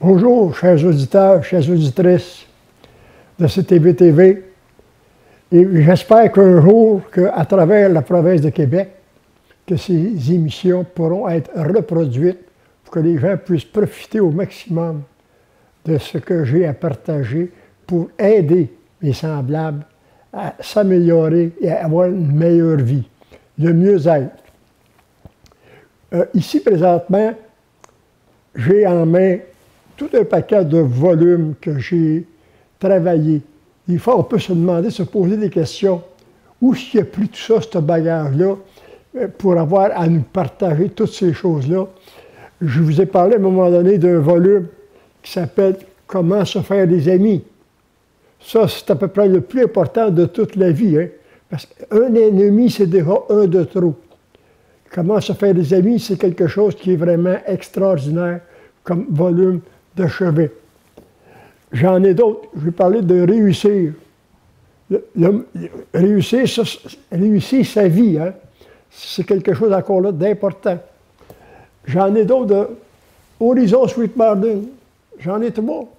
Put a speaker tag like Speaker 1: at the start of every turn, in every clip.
Speaker 1: Bonjour, chers auditeurs, chères auditrices de CTV-TV. Et j'espère qu'un jour, à travers la province de Québec, que ces émissions pourront être reproduites pour que les gens puissent profiter au maximum de ce que j'ai à partager pour aider mes semblables à s'améliorer et à avoir une meilleure vie, de mieux-être. Ici, présentement, j'ai en main tout un paquet de volumes que j'ai travaillés. Des fois, on peut se demander, se poser des questions. Où est-ce qu'il y a pris tout ça, ce bagage-là, pour avoir à nous partager toutes ces choses-là? Je vous ai parlé à un moment donné d'un volume qui s'appelle « Comment se faire des amis ». Ça, c'est à peu près le plus important de toute la vie, hein? Parce qu'un ennemi, c'est déjà un de trop. Comment se faire des amis, c'est quelque chose qui est vraiment extraordinaire comme volume de chevet. J'en ai d'autres. Je vais parler de réussir. Réussir sa vie, hein? C'est quelque chose encore là d'important. J'en ai d'autres de Horizon Sweet Martin. J'en ai trois.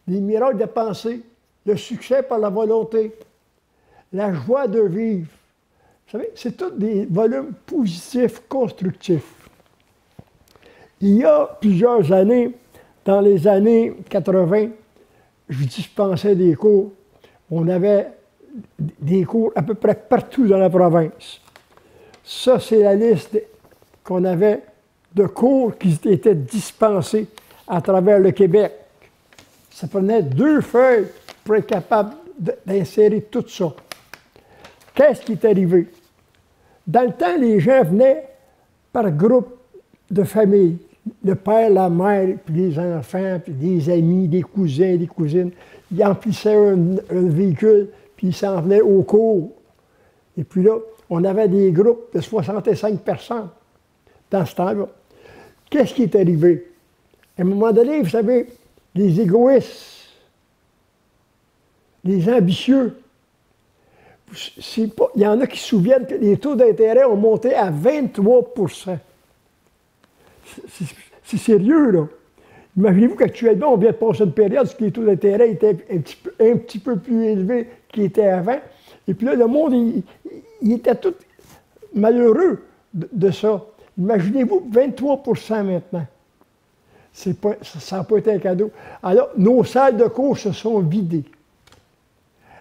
Speaker 1: Les miracles de pensée, le succès par la volonté, la joie de vivre. Vous savez, c'est tous des volumes positifs, constructifs. Il y a plusieurs années, dans les années 80, je dispensais des cours. On avait des cours à peu près partout dans la province. Ça, c'est la liste qu'on avait de cours qui étaient dispensés à travers le Québec. Ça prenait 2 feuilles pour être capable d'insérer tout ça. Qu'est-ce qui est arrivé? Dans le temps, les gens venaient par groupe de famille. Le père, la mère, puis les enfants, puis des amis, des cousins, des cousines. Ils emplissaient un véhicule, puis ils s'en venaient au cours. Et puis là, on avait des groupes de 65 personnes dans ce temps-là. Qu'est-ce qui est arrivé? À un moment donné, vous savez, les égoïstes, les ambitieux, il y en a qui se souviennent que les taux d'intérêt ont monté à 23 %. C'est sérieux, là. Imaginez-vous qu'actuellement, on vient de passer une période où les taux d'intérêt étaient un petit peu plus élevés qu'ils étaient avant. Et puis là, le monde, il était tout malheureux de ça. Imaginez-vous 23 % maintenant. Ça n'a pas été un cadeau. Alors, nos salles de cours se sont vidées.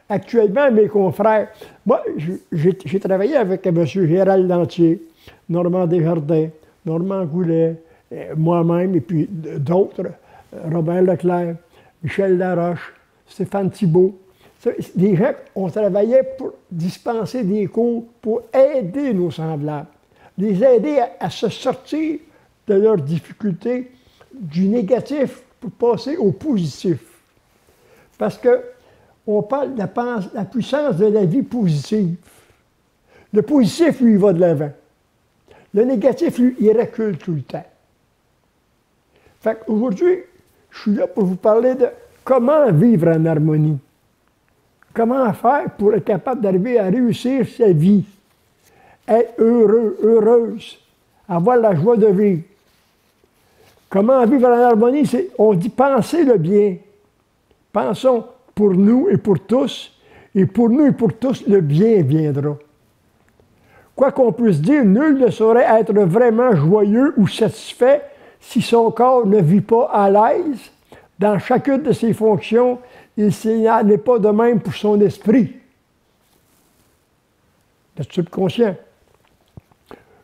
Speaker 1: Actuellement, mes confrères, moi, j'ai travaillé avec M. Gérald Lantier, Normand Desjardins, Normand Goulet, moi-même, et puis d'autres, Robert Leclerc, Michel Laroche, Stéphane Thibault. Des gens on travaillait pour dispenser des cours pour aider nos semblables, les aider à se sortir de leurs difficultés, du négatif pour passer au positif. Parce qu'on parle de la puissance de la vie positive. Le positif, lui, il va de l'avant. Le négatif, lui, il recule tout le temps. Fait qu'aujourd'hui, je suis là pour vous parler de comment vivre en harmonie. Comment faire pour être capable d'arriver à réussir sa vie, être heureux, heureuse, avoir la joie de vivre. Comment vivre en harmonie? On dit penser le bien. Pensons pour nous et pour tous, et pour nous et pour tous, le bien viendra. Quoi qu'on puisse dire, nul ne saurait être vraiment joyeux ou satisfait si son corps ne vit pas à l'aise dans chacune de ses fonctions, et s'il n'est pas de même pour son esprit. Le subconscient.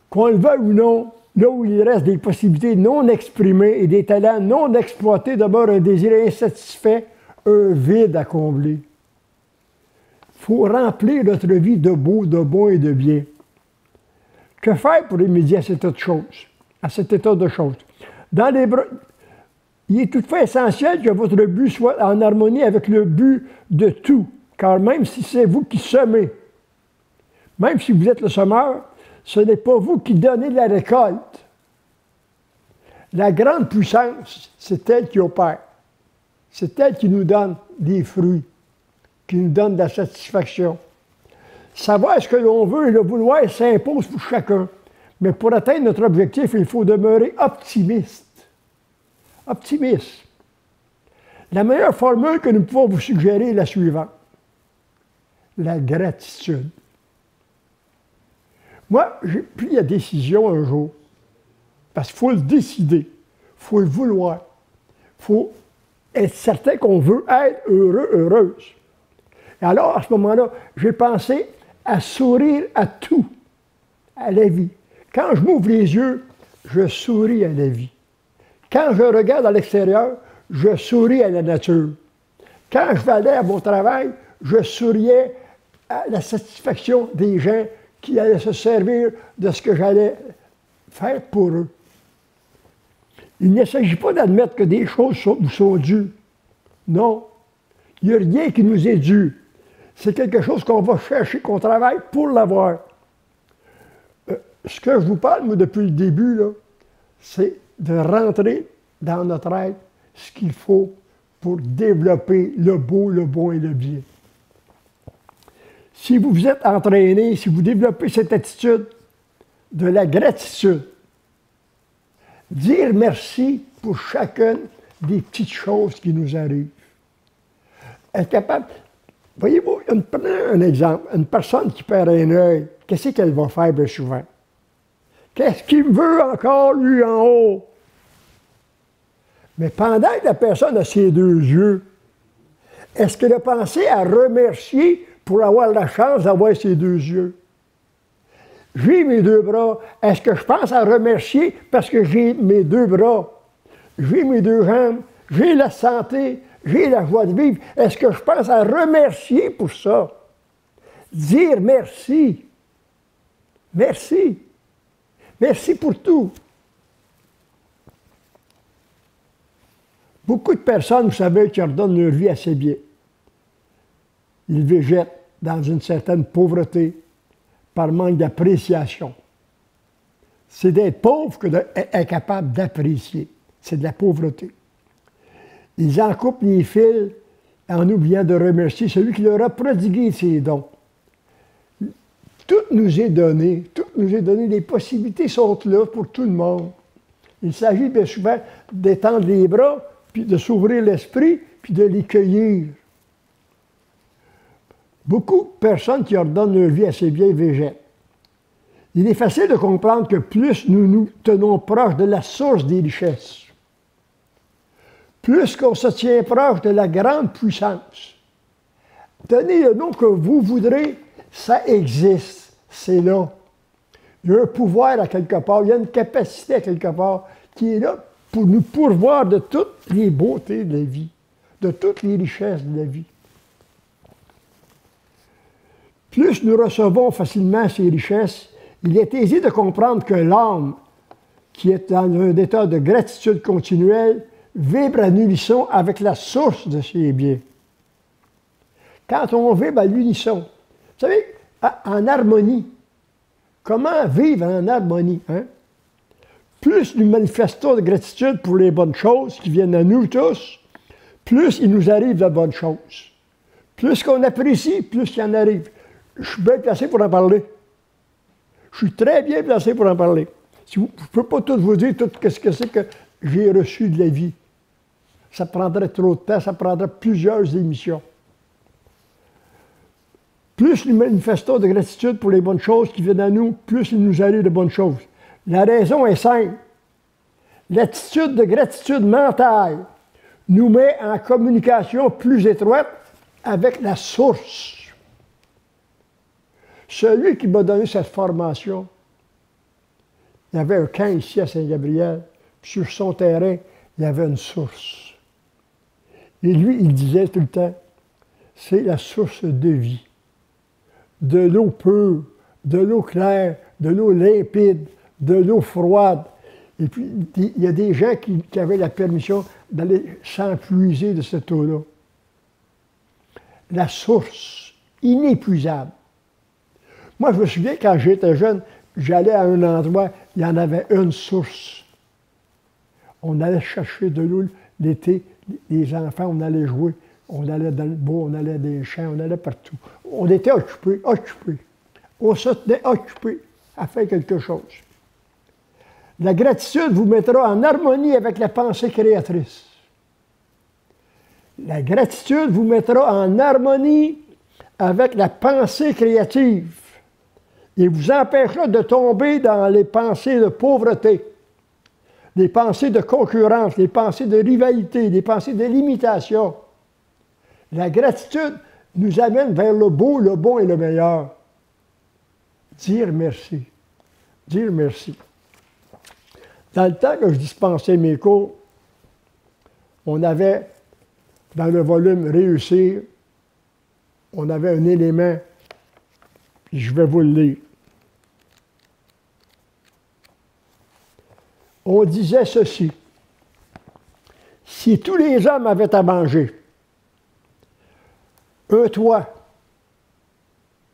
Speaker 1: Qu'on le veuille ou non, là où il reste des possibilités non exprimées et des talents non exploités, demeure un désir insatisfait, un vide à combler. Il faut remplir notre vie de beau, de bon et de bien. Que faire pour remédier à cet état de choses? Il est toutefois essentiel que votre but soit en harmonie avec le but de tout, car même si c'est vous qui semez, même si vous êtes le semeur, ce n'est pas vous qui donnez la récolte. La grande puissance, c'est elle qui opère. C'est elle qui nous donne des fruits, qui nous donne de la satisfaction. Savoir ce que l'on veut et le vouloir s'impose pour chacun. Mais pour atteindre notre objectif, il faut demeurer optimiste. Optimiste. La meilleure formule que nous pouvons vous suggérer est la suivante. La gratitude. Moi, j'ai pris la décision un jour, parce qu'il faut le décider, il faut le vouloir, il faut être certain qu'on veut être heureux, heureuse. Et alors, à ce moment-là, j'ai pensé à sourire à tout, à la vie. Quand je m'ouvre les yeux, je souris à la vie. Quand je regarde à l'extérieur, je souris à la nature. Quand je vais aller à mon travail, je souriais à la satisfaction des gens qui allaient se servir de ce que j'allais faire pour eux. Il ne s'agit pas d'admettre que des choses nous sont dues. Non. Il n'y a rien qui nous est dû. C'est quelque chose qu'on va chercher, qu'on travaille pour l'avoir. Ce que je vous parle, moi, depuis le début, c'est de rentrer dans notre être ce qu'il faut pour développer le beau, le bon et le bien. Si vous vous êtes entraîné, si vous développez cette attitude de la gratitude, dire merci pour chacune des petites choses qui nous arrivent. Être capable, voyez-vous, prenez un exemple, une personne qui perd un œil, qu'est-ce qu'elle va faire bien souvent? Qu'est-ce qu'il veut encore, lui, en haut? Mais pendant que la personne a ses deux yeux, est-ce qu'elle a pensé à remercier pour avoir la chance d'avoir ses deux yeux? J'ai mes deux bras. Est-ce que je pense à remercier parce que j'ai mes deux bras? J'ai mes deux jambes, j'ai la santé, j'ai la joie de vivre. Est-ce que je pense à remercier pour ça? Dire merci. Merci. Merci pour tout. Beaucoup de personnes, vous savez, qui ordonnent leur vie assez bien. Ils végètent dans une certaine pauvreté par manque d'appréciation. C'est d'être pauvre que d'être incapable d'apprécier. C'est de la pauvreté. Ils en coupent les fils en oubliant de remercier celui qui leur a prodigué ses dons. Tout nous est donné, les possibilités sont là pour tout le monde. Il s'agit bien souvent d'étendre les bras, puis de s'ouvrir l'esprit, puis de les cueillir. Beaucoup de personnes qui ordonnent leur vie assez bien végètent. Il est facile de comprendre que plus nous nous tenons proches de la source des richesses, plus qu'on se tient proche de la grande puissance. Donnez le nom que vous voudrez, ça existe, c'est là. Il y a un pouvoir à quelque part, il y a une capacité à quelque part qui est là pour nous pourvoir de toutes les beautés de la vie, de toutes les richesses de la vie. Plus nous recevons facilement ces richesses, il est aisé de comprendre que l'âme, qui est dans un état de gratitude continuelle, vibre à l'unisson avec la source de ses biens. Quand on vibre à l'unisson, vous savez, en harmonie, comment vivre en harmonie? Hein? Plus nous manifestons de gratitude pour les bonnes choses qui viennent à nous tous, plus il nous arrive de bonnes choses. Plus qu'on apprécie, plus il en arrive. Je suis bien placé pour en parler. Je suis très bien placé pour en parler. Je ne peux pas tout vous dire tout ce que c'est que j'ai reçu de la vie. Ça prendrait trop de temps, ça prendrait plusieurs émissions. Plus nous manifestons de gratitude pour les bonnes choses qui viennent à nous, plus il nous arrive de bonnes choses. La raison est simple. L'attitude de gratitude mentale nous met en communication plus étroite avec la source. Celui qui m'a donné cette formation, il y avait un camp ici à Saint-Gabriel, puis sur son terrain, il y avait une source. Et lui, il disait tout le temps, c'est la source de vie. De l'eau pure, de l'eau claire, de l'eau limpide, de l'eau froide. Et puis, il y a des gens qui avaient la permission d'aller s'enfuiser de cette eau-là. La source, inépuisable. Moi, je me souviens, quand j'étais jeune, j'allais à un endroit, il y en avait une source. On allait chercher de l'eau l'été, les enfants, on allait jouer, on allait dans le bois, on allait dans les champs, on allait partout. On était occupés. On se tenait occupés à faire quelque chose. La gratitude vous mettra en harmonie avec la pensée créatrice. La gratitude vous mettra en harmonie avec la pensée créative et vous empêchera de tomber dans les pensées de pauvreté, les pensées de concurrence, les pensées de rivalité, les pensées de limitation. La gratitude nous amène vers le beau, le bon et le meilleur. Dire merci. Dire merci. Dans le temps que je dispensais mes cours, on avait, dans le volume Réussir, on avait un élément, puis je vais vous le lire. On disait ceci: si tous les hommes avaient à manger, un toit,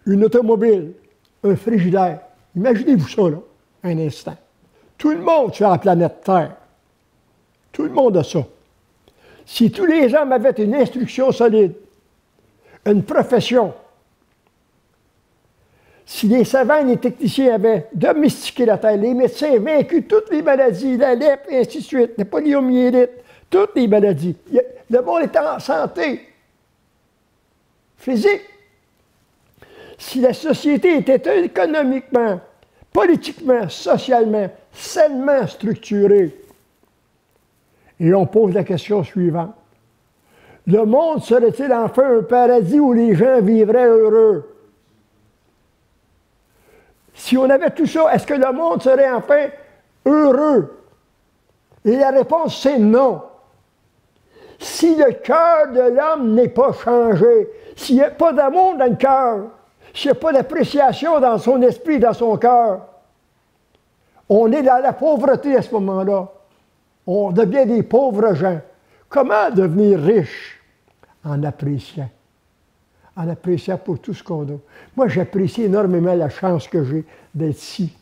Speaker 1: une automobile, un frigidaire, imaginez-vous ça, là, un instant. Tout le monde sur la planète Terre, tout le monde a ça. Si tous les hommes avaient une instruction solide, une profession, si les savants et les techniciens avaient domestiqué la terre, les médecins vaincu toutes les maladies, la lèpre, et ainsi de suite, la poliomyélite, toutes les maladies. Le monde est en santé physique. Si la société était économiquement, politiquement, socialement, sainement structurée, et on pose la question suivante: le monde serait-il enfin un paradis où les gens vivraient heureux? Si on avait tout ça, est-ce que le monde serait enfin heureux? Et la réponse, c'est non. Si le cœur de l'homme n'est pas changé, s'il n'y a pas d'amour dans le cœur, s'il n'y a pas d'appréciation dans son esprit, dans son cœur, on est dans la pauvreté à ce moment-là. On devient des pauvres gens. Comment devenir riche? En appréciant. En appréciant pour tout ce qu'on a. Moi, j'apprécie énormément la chance que j'ai d'être ici,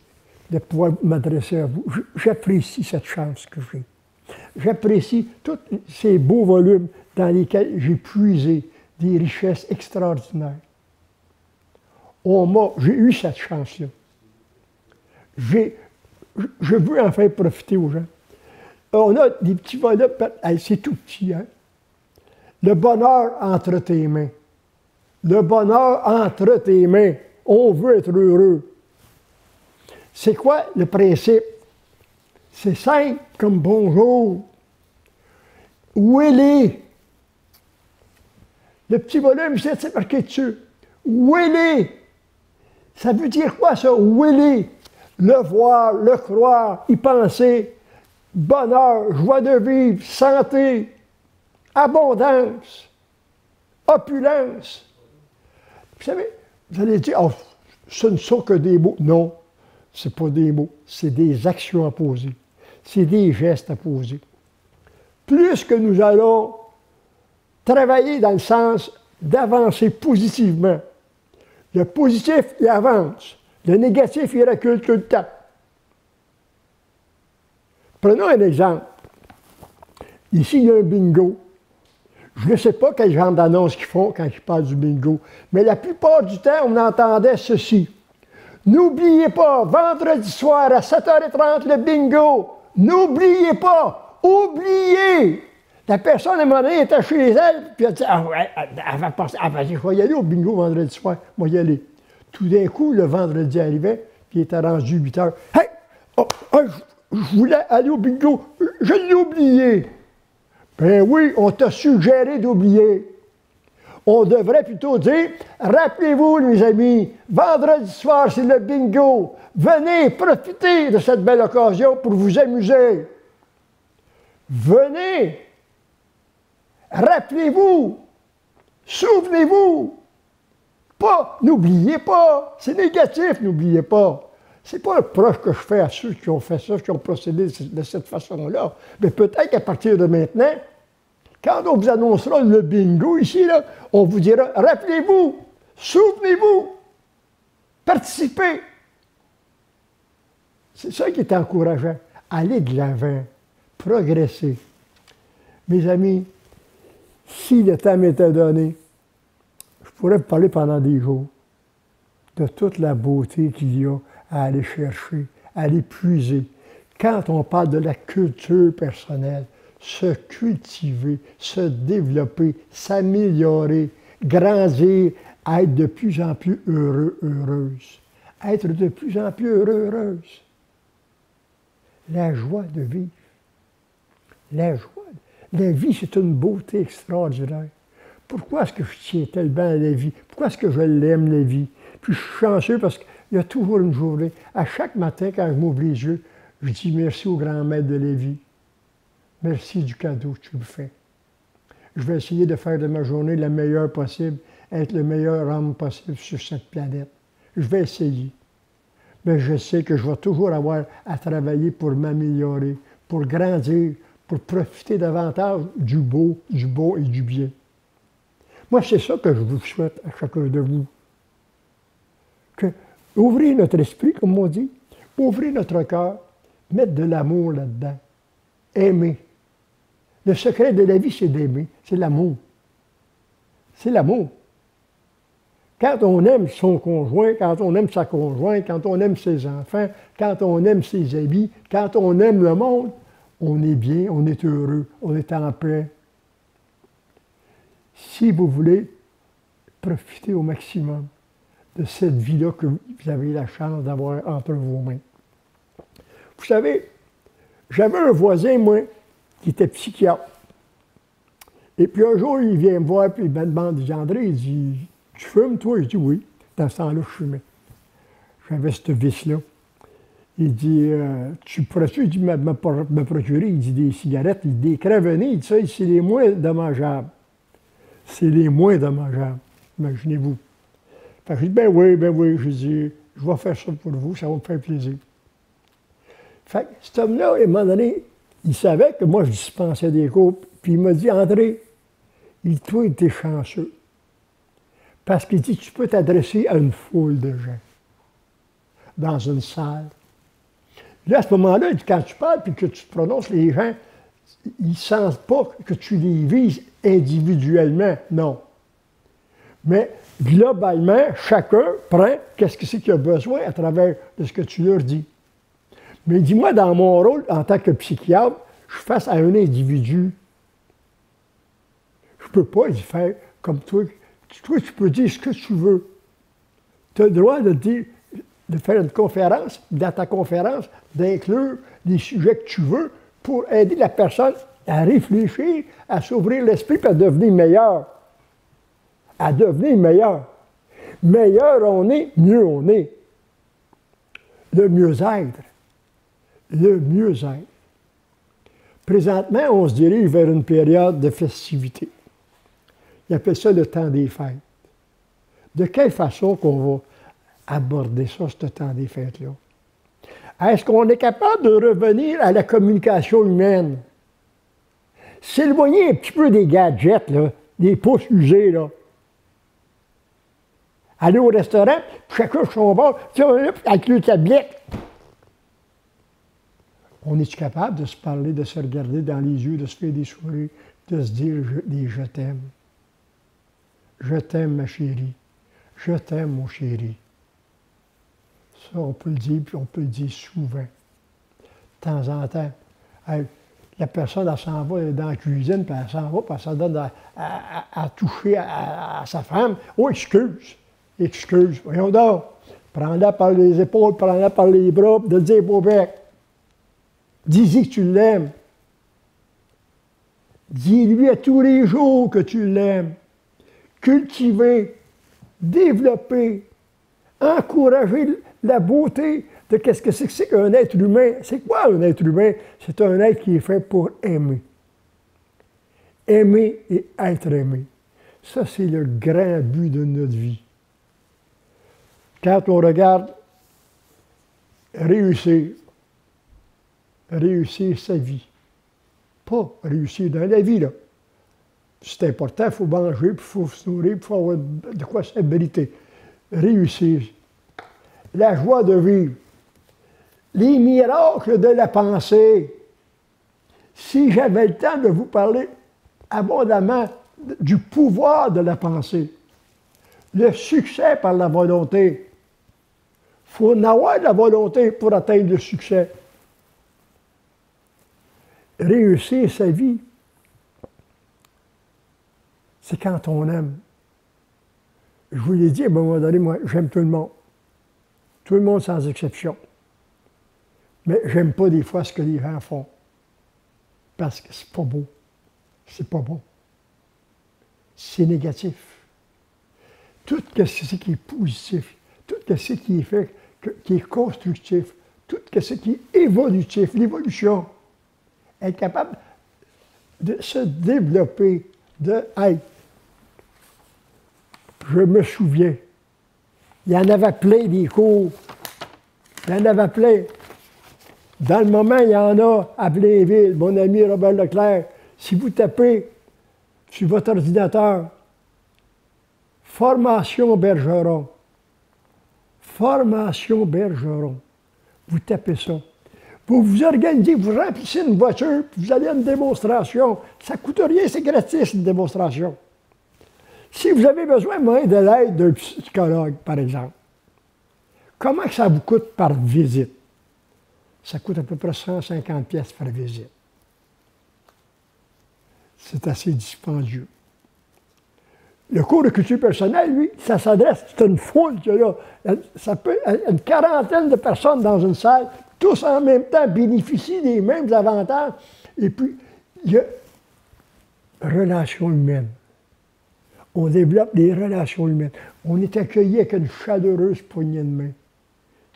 Speaker 1: de pouvoir m'adresser à vous. J'apprécie cette chance que j'ai. J'apprécie tous ces beaux volumes dans lesquels j'ai puisé des richesses extraordinaires. J'ai eu cette chance-là. Je veux en faire profiter aux gens. On a des petits volumes, c'est tout petit, hein? Le bonheur entre tes mains. Le bonheur entre tes mains. On veut être heureux. C'est quoi le principe? C'est simple comme bonjour. Où elle est? Le petit volume, c'est marqué dessus. Où elle est? Ça veut dire quoi ça? Où elle est? Le voir, le croire, y penser. Bonheur, joie de vivre, santé, abondance, opulence. Vous savez, vous allez dire, oh, ce ne sont que des mots. Non, ce n'est pas des mots, c'est des actions à poser. C'est des gestes à poser. Plus que nous allons travailler dans le sens d'avancer positivement, le positif, il avance. Le négatif, il recule tout le temps. Prenons un exemple. Ici, il y a un bingo. Je ne sais pas quel genre d'annonce qu'ils font quand ils parlent du bingo, mais la plupart du temps, on entendait ceci. N'oubliez pas, vendredi soir à 7h30, le bingo. N'oubliez pas, oubliez. La personne, à un moment donné, était chez elle, puis elle dit, ah ouais, elle va passer, ah vas-y, je vais y aller au bingo vendredi soir, je vais y aller. Tout d'un coup, le vendredi arrivait, puis il était rendu 8h. Hey, je voulais aller au bingo, je l'ai oublié. Ben oui, on t'a suggéré d'oublier. On devrait plutôt dire, rappelez-vous, mes amis, vendredi soir, c'est le bingo. Venez, profitez de cette belle occasion pour vous amuser. Venez. Rappelez-vous. Souvenez-vous. Pas, n'oubliez pas. C'est négatif, n'oubliez pas. Ce n'est pas un reproche que je fais à ceux qui ont fait ça, qui ont procédé de cette façon-là. Mais peut-être qu'à partir de maintenant, quand on vous annoncera le bingo ici, là, on vous dira, rappelez-vous, souvenez-vous, participez. C'est ça qui est encourageant. Allez de l'avant, progresser. Mes amis, si le temps m'était donné, je pourrais vous parler pendant des jours de toute la beauté qu'il y a à aller chercher, à aller puiser. Quand on parle de la culture personnelle, se cultiver, se développer, s'améliorer, grandir, être de plus en plus heureux, heureuse. Être de plus en plus heureux, heureuse. La joie de vivre. La joie. La vie, c'est une beauté extraordinaire. Pourquoi est-ce que je tiens tellement à la vie? Pourquoi est-ce que je l'aime, la vie? Puis je suis chanceux parce qu'il y a toujours une journée. À chaque matin, quand je m'ouvre les yeux, je dis merci au grand maître de la vie. Merci du cadeau que tu me fais. Je vais essayer de faire de ma journée la meilleure possible, être le meilleur homme possible sur cette planète. Je vais essayer. Mais je sais que je vais toujours avoir à travailler pour m'améliorer, pour grandir, pour profiter davantage du beau et du bien. Moi, c'est ça que je vous souhaite à chacun de vous. Que ouvrez notre esprit, comme on dit, ouvrez notre cœur, mettre de l'amour là-dedans, aimer. Le secret de la vie, c'est d'aimer, c'est l'amour. C'est l'amour. Quand on aime son conjoint, quand on aime sa conjointe, quand on aime ses enfants, quand on aime ses amis, quand on aime le monde, on est bien, on est heureux, on est en paix. Si vous voulez profiter au maximum de cette vie-là que vous avez la chance d'avoir entre vos mains. Vous savez, j'avais un voisin, moi, qui était psychiatre. Et puis un jour, il vient me voir, puis il me demande, il dit, André, il dit, tu fumes, toi? Je dis oui. Dans ce temps-là, je fumais. J'avais cette vice-là. Il dit, tu pourrais-tu me procurer, il dit, des cigarettes, il dit, des cravenés, il dit ça, c'est les moins dommageables. C'est les moins dommageables, imaginez-vous. Fait que je dis, ben oui, je dis, je vais faire ça pour vous, ça va me faire plaisir. Fait que cet homme-là, à un moment donné, il savait que moi, je dispensais des cours, puis il m'a dit, André, il dit, toi, t'es chanceux. Parce qu'il dit, tu peux t'adresser à une foule de gens, dans une salle. Là, à ce moment-là, quand tu parles puis que tu te prononces, les gens, ils ne sentent pas que tu les vises individuellement, non. Mais globalement, chacun prend qu'est-ce que c'est qu'il a besoin à travers de ce que tu leur dis. Mais dis-moi, dans mon rôle en tant que psychiatre, je suis face à un individu. Je ne peux pas y faire comme toi. Toi, tu peux dire ce que tu veux. Tu as le droit de dire, de faire une conférence, dans ta conférence, d'inclure les sujets que tu veux pour aider la personne à réfléchir, à s'ouvrir l'esprit et à devenir meilleur. À devenir meilleur. Meilleur on est, mieux on est. Le mieux-être. Le mieux-être. Présentement, on se dirige vers une période de festivité. Ils appellent ça le temps des fêtes. De quelle façon qu'on va aborder ça, ce temps des fêtes-là? Est-ce qu'on est capable de revenir à la communication humaine? S'éloigner un petit peu des gadgets, là, des pouces usés, là. Aller au restaurant, chacun sur son bord, avec le tablette. On est-tu capable de se parler, de se regarder dans les yeux, de se faire des sourires, de se dire je t'aime. Je t'aime, ma chérie. Je t'aime, mon chéri. Ça, on peut le dire, puis on peut le dire souvent. De temps en temps. La personne, elle s'en va dans la cuisine, puis elle s'en va, puis elle s'en donne à toucher à sa femme. Oh, excuse, voyons donc. Prends-la par les épaules, prends-la par les bras, de dire beau bec. Dis-y que tu l'aimes. Dis-lui à tous les jours que tu l'aimes. Cultiver, développer, encourager la beauté de qu'est-ce que c'est qu'un être humain. C'est quoi un être humain? C'est un être qui est fait pour aimer. Aimer et être aimé. Ça, c'est le grand but de notre vie. Quand on regarde réussir sa vie, pas réussir dans la vie, là. C'est important, il faut manger, il faut se nourrir, il faut avoir de quoi s'abriter. Réussir. La joie de vivre. Les miracles de la pensée. Si j'avais le temps de vous parler abondamment du pouvoir de la pensée, le succès par la volonté. Il faut en avoir de la volonté pour atteindre le succès. réussir sa vie, c'est quand on aime. Je vous l'ai dit, à un moment donné, moi, j'aime tout le monde. Tout le monde sans exception. Mais j'aime pas des fois ce que les gens font. Parce que c'est pas beau. C'est pas bon. C'est négatif. Tout ce qui est positif, tout ce qui est fait, qui est constructif, tout ce qui est évolutif, l'évolution, être capable de se développer, de être. Je me souviens, il y en avait plein des cours. Il y en avait plein. Dans le moment, il y en a à Blainville, mon ami Robert Leclerc. Si vous tapez sur votre ordinateur, Formation Bergeron, Formation Bergeron, vous tapez ça. Vous vous organisez, vous remplissez une voiture, puis vous allez à une démonstration. Ça ne coûte rien, c'est gratis, une démonstration. Si vous avez besoin de l'aide d'un psychologue, par exemple, comment ça vous coûte par visite? Ça coûte à peu près 150 pièces par visite. C'est assez dispendieux. Le cours de culture personnelle, lui, ça s'adresse, c'est une foule qu'il y a là. Ça peut être une quarantaine de personnes dans une salle, tous en même temps bénéficient des mêmes avantages. Et puis, il y a relations humaines. On développe des relations humaines. On est accueilli avec une chaleureuse poignée de main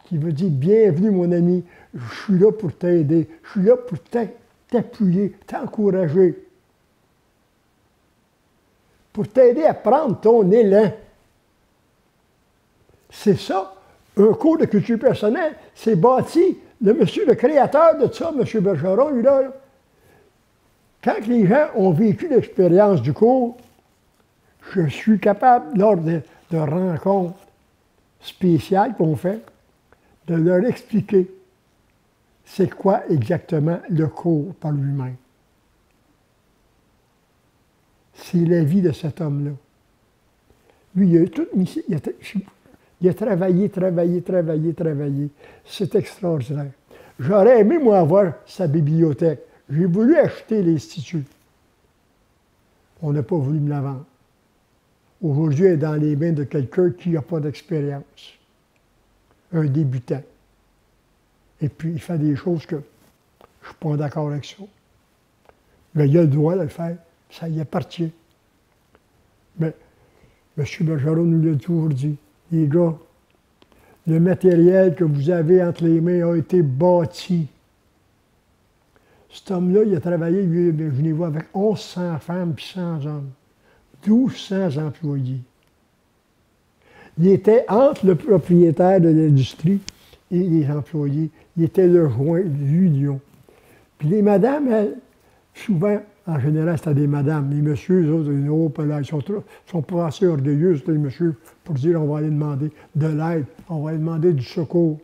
Speaker 1: qui veut dire « Bienvenue, mon ami, je suis là pour t'aider, je suis là pour t'appuyer, t'encourager, pour t'aider à prendre ton élan. » C'est ça, un cours de culture personnelle, c'est bâti. Le créateur de ça, M. Bergeron, lui, là, quand les gens ont vécu l'expérience du cours, je suis capable, lors de rencontres spéciales qu'on fait, de leur expliquer c'est quoi exactement le cours par lui-même. C'est la vie de cet homme-là. Lui, il a travaillé. C'est extraordinaire. J'aurais aimé, moi, avoir sa bibliothèque. J'ai voulu acheter l'Institut. On n'a pas voulu me la vendre. Aujourd'hui, elle est dans les mains de quelqu'un qui n'a pas d'expérience. Un débutant. Et puis, il fait des choses que je ne suis pas d'accord avec ça. Mais il a le droit de le faire. Ça y appartient. Mais M. Bergeron nous l'a toujours dit. Les gars, le matériel que vous avez entre les mains a été bâti. Cet homme-là, il a travaillé, imaginez-vous, avec 1100 femmes et 100 hommes. 1200 employés. Il était entre le propriétaire de l'industrie et les employés. Il était le joint de l'union. Puis les madames, elles, souvent, en général, c'était des madames. Les messieurs, eux autres, ils sont pas assez orgueilleux, les messieurs, pour dire on va aller demander de l'aide, on va aller demander du secours.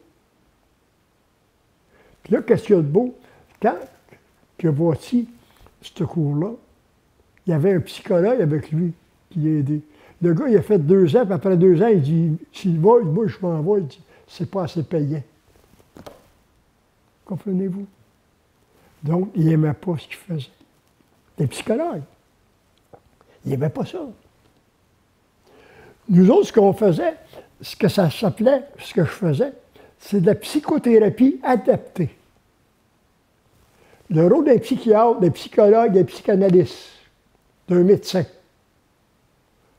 Speaker 1: Puis là, qu'est-ce qu'il y a de beau? Quand il a bâti ce cours-là, il y avait un psychologue avec lui qui l'a aidé. Le gars, il a fait 2 ans, puis après 2 ans, il dit s'il va, moi, je m'en vais. Il dit c'est pas assez payant. Comprenez-vous? Donc, il n'aimait pas ce qu'il faisait. Des psychologues. Il n'aimait pas ça. Nous autres, ce qu'on faisait, ce que ça s'appelait, ce que je faisais, c'est de la psychothérapie adaptée. Le rôle d'un psychiatre, d'un psychologue, d'un psychanalyste, d'un médecin.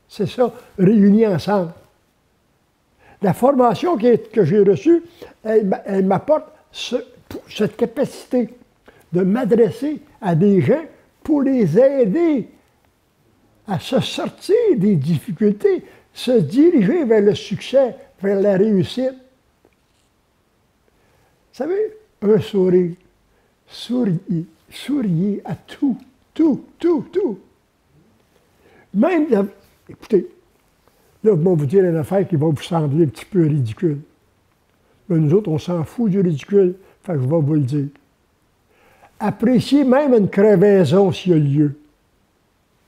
Speaker 1: C'est ça, réunis ensemble. La formation que j'ai reçue, elle m'apporte cette capacité de m'adresser à des gens pour les aider à se sortir des difficultés, se diriger vers le succès, vers la réussite. Vous savez, un sourire. Souriez à tout. Même, écoutez, là, je vais vous dire une affaire qui va vous sembler un petit peu ridicule. Mais nous autres, on s'en fout du ridicule, fait que je vais vous le dire. Appréciez même une crevaison s'il y a lieu.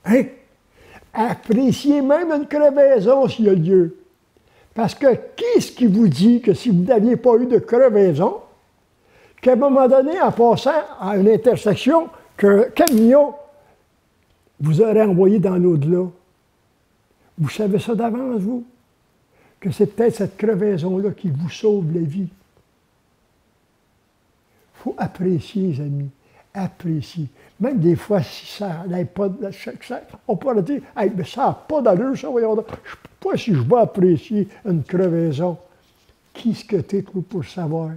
Speaker 1: Hein? Appréciez même une crevaison s'il y a lieu. Parce que qu'est-ce qui vous dit que si vous n'aviez pas eu de crevaison, qu'à un moment donné, en passant à une intersection, qu'un camion vous aurait envoyé dans l'au-delà. Vous savez ça d'avance, vous? Que c'est peut-être cette crevaison-là qui vous sauve la vie. Il faut apprécier, les amis. Apprécier. Même des fois, si ça n'aille pas, on pourrait dire, hey, mais ça n'a pas d'allure, ça, voyons. Je ne sais pas si je vais apprécier une crevaison. Qui est-ce que tu es, toi, pour savoir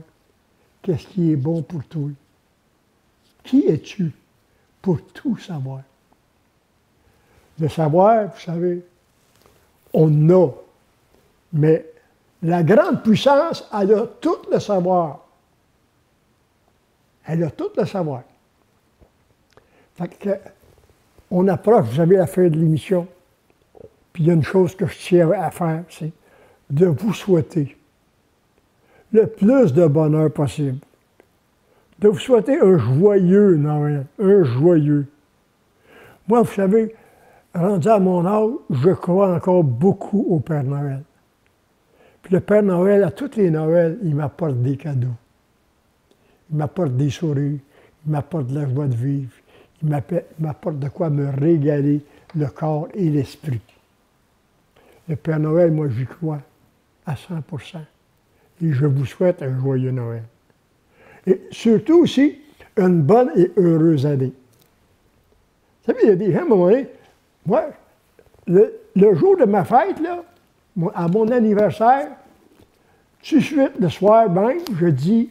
Speaker 1: qu'est-ce qui est bon pour toi? Qui es-tu pour tout savoir? Le savoir, vous savez, on a. Mais la grande puissance, elle a tout le savoir. Elle a tout le savoir. Fait que, on approche, vous savez, la fin de l'émission. Puis il y a une chose que je tiens à faire, c'est de vous souhaiter le plus de bonheur possible. De vous souhaiter un joyeux Noël, un joyeux. Moi, vous savez, rendu à mon âge, je crois encore beaucoup au Père Noël. Puis le Père Noël, à tous les Noëls, il m'apporte des cadeaux. Il m'apporte des sourires, il m'apporte de la joie de vivre, il m'apporte de quoi me régaler le corps et l'esprit. Le Père Noël, moi, j'y crois à 100%. Et je vous souhaite un joyeux Noël. Et surtout aussi, une bonne et heureuse année. Vous savez, il y a des gens, à un moment donné, moi, le jour de ma fête, là, à mon anniversaire, tout de suite, le soir même, je dis,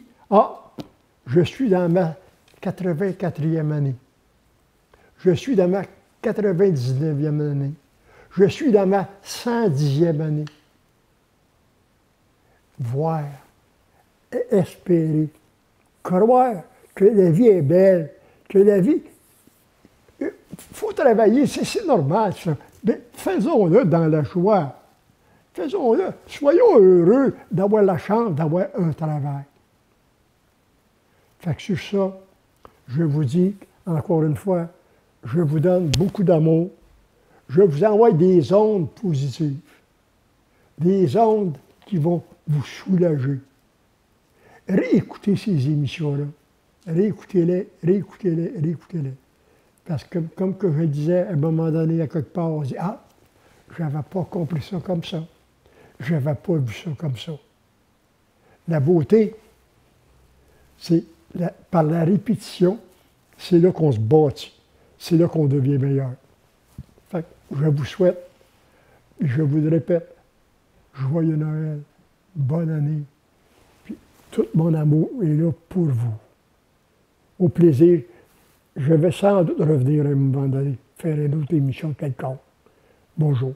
Speaker 1: je suis dans ma 84e année. Je suis dans ma 99e année. Je suis dans ma 110e année. Voir, espérer, croire que la vie est belle, que la vie... Il faut travailler, c'est normal, ça. Mais faisons-le dans la joie. Faisons-le. Soyons heureux d'avoir la chance d'avoir un travail. Fait que sur ça, je vous dis, encore une fois, je vous donne beaucoup d'amour. Je vous envoie des ondes positives. Des ondes qui vont vous soulager. Réécoutez ces émissions-là. Réécoutez-les, réécoutez-les, réécoutez-les. Parce que, comme que je disais à un moment donné, à quelque part, on dit, je n'avais pas compris ça comme ça. Je n'avais pas vu ça comme ça. La beauté, c'est par la répétition, c'est là qu'on se bâtit. C'est là qu'on devient meilleur. Fait que je vous souhaite, je vous le répète, joyeux Noël, bonne année, puis tout mon amour est là pour vous. Au plaisir, je vais sans doute revenir à un moment donné, faire une autre émission quelconque. Bonjour.